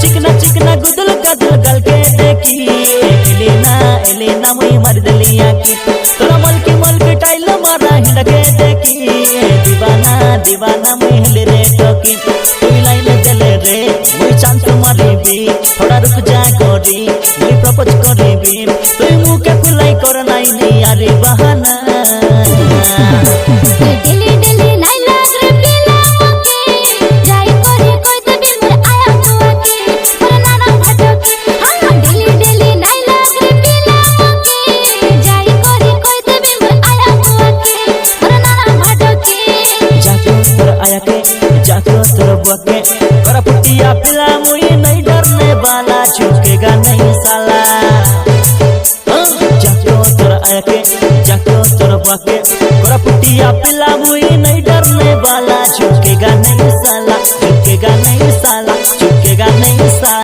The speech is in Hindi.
चिकना चिकना गुदल कदल गल के देखी एलेना मुई मार दलिया की तोरा मल के टाइल मारा हिंड के देखी दीवाना मुई हेले रे टोकी तुई लाइन देले रे मुई चांस मारी भी थोड़ा रुक जा गोरी मुई प्रपोज करी भी तुई मुके फुलाई कर नाई नी अरे बहाना डेली डेली लाई लाग रे पिला के जाई करे कोई तो बिन मोर आया हुआ के मोर नाना भटके हां डेली डेली लाई लाग रे पिला के जाई करे कोई तो बिन मोर आया हुआ के मोर नाना भटके जाके तोर आया के जाके तोर बके कर पुटिया पिला मुई नहीं डरने वाला झुकेगा नहीं साला जाके तोर आया के जाके तोर बके कर पुटिया पिला मुई नहीं डरने वाला झुकेगा नहीं साला झुकेगा नहीं साला झुकेगा नहीं